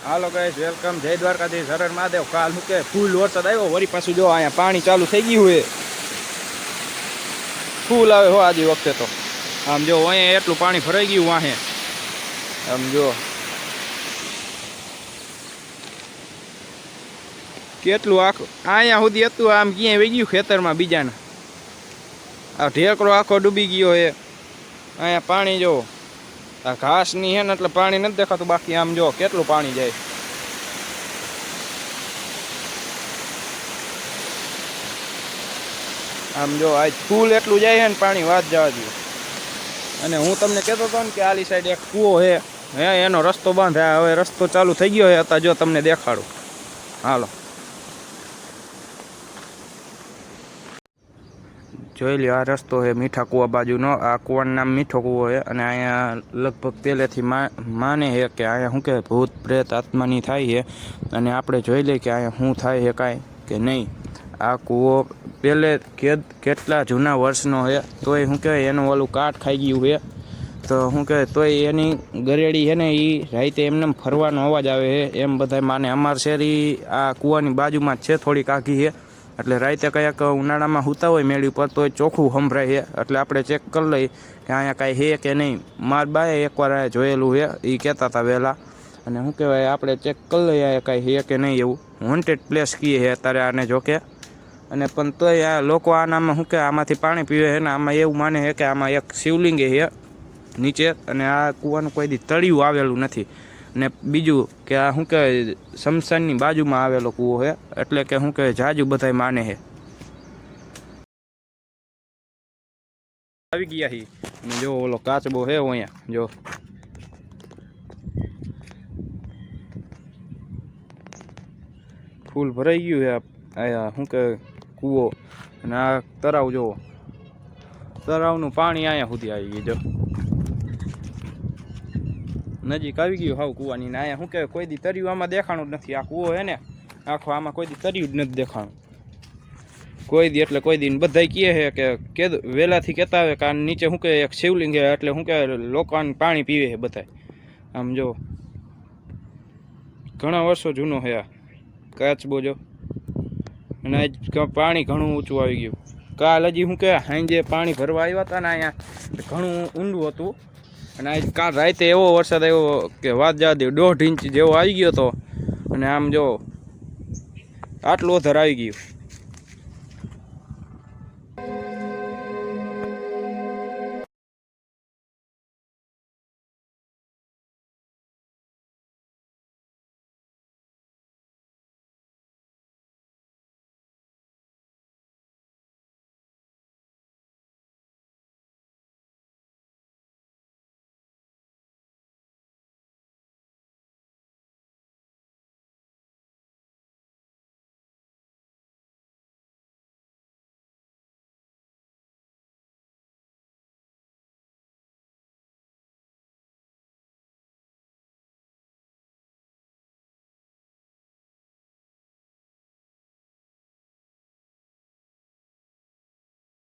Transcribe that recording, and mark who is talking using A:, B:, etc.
A: હાલો guys, welcome. જય દ્વારકાધીશ, હર હર મહાદેવ. કાલ હું કે ફૂલ વરસાદ આવ્યો, વળી પાછું જો અહીંયા પાણી ચાલુ થઈ ગયું હોય, ફૂલ આવે હો આજે વખતે તો. આમ જો અહીંયા એટલું પાણી ભરાઈ ગયું વાહે, આમ જો કેટલું આખું અહીંયા સુધી હતું. આમ ક્યાંય વહી ગયું ખેતરમાં બીજાના. આ ઢેકરો આખો ડૂબી ગયો હે. અહીંયા પાણી જો આ ઘાસ ની હે ને એટલે પાણી નથી દેખાતું, બાકી આમ જો કેટલું પાણી જાય. આમ જો આજ ફૂલ એટલું જાય છે ને પાણી વાત જવા દો. અને હું તમને કહેતો હતો ને કે આલી સાઈડ એક કૂવો હે એનો રસ્તો બંધ. હવે રસ્તો ચાલુ થઈ ગયો હે, અત્યારે જો તમને દેખાડું. હાલો જોઈ લ્યો, આ રસ્તો છે મીઠા કૂવા બાજુનો. આ કૂવાનું નામ મીઠો કૂવો છે. અને અહીંયા લગભગ પહેલેથી માને છે કે અહીંયા શું કે ભૂત પ્રેત આત્માની થાય છે. અને આપણે જોઈ લઈએ કે અહીંયા શું થાય છે કાંઈ કે નહીં. આ કૂવો પહેલે કેટલા જૂના વર્ષનો છે, તોય શું કહેવાય એનું ઓલું કાટ ખાઈ ગયું છે. તો શું કહેવાય તોય એની ગરેડી છે ને એ રાતે એમને ફરવાનો અવાજ આવે છે એમ બધા માને. અમાર શેરી આ કૂવાની બાજુમાં જ છે, થોડીક આઘી છે. એટલે રાતે કંઈક ઉનાળામાં સૂતા હોય મેળી પર તોય ચોખ્ખું સંભળાય છે. એટલે આપણે ચેક કરી લઈએ કે અહીંયા કાંઈ છે કે નહીં. માર બાએ એકવાર આ જોયેલું છે, એ કહેતા હતા વહેલા. અને શું કહેવાય આપણે ચેક કરી લઈએ અહીંયા કાંઈ છે કે નહીં. એવું વોન્ટેડ પ્લેસ કીએ છે અત્યારે આને જોકે. અને પણ તોય આ લોકો આનામાં શું કે આમાંથી પાણી પીવે છે ને આમાં એવું માને છે કે આમાં એક શિવલિંગ છે નીચે. અને આ કૂવાનું કોઈ દી તળિયું આવેલું નથી. ને બીજું કે આ શું કહેવાય શમશાનની બાજુમાં આવેલો કૂવો છે, એટલે કે શું કહેવાય જાજુ બધાય માને છે. આવી ગયા હી ને જો ઓલો કાચબો છે અહીંયા જો. ફૂલ ભરાઈ ગયું છે આ શું કહેવાય કૂવો. અને આ તળાવ જુઓ, તળાવનું પાણી અહીંયા સુધી આવી ગયું જો. નજીક આવી ગયું હાવ કૂવાની. ને અહીંયા શું કહેવાય કોઈ દી તર્યું આમાં દેખાણું જ નથી. આ કૂવો હે ને આખો, આમાં કોઈ દી તર્યું જ નથી દેખાણું કોઈ દી. એટલે કોઈ દી બધા કહે છે કે વહેલાથી કહેતા આવે કે આ નીચે શું કહે એક શિવલિંગ છે, એટલે શું કહેવાય લોકોને પાણી પીવે છે બધા. આમ જો ઘણા વર્ષો જૂનો છે આ કાચબો જો. અને આજ પાણી ઘણું ઊંચું આવી ગયું. કાલ હજી શું કહે સાંજે પાણી ભરવા આવ્યા હતા ને અહીંયા ઘણું ઊંડું હતું. અને આજ કાલ રાતે એવો વરસાદ આવ્યો કે વાત જવા દે, 1.5 ઇંચ જેવો આવી ગયો હતો. અને આમ જો આટલું વધારે આવી ગયું.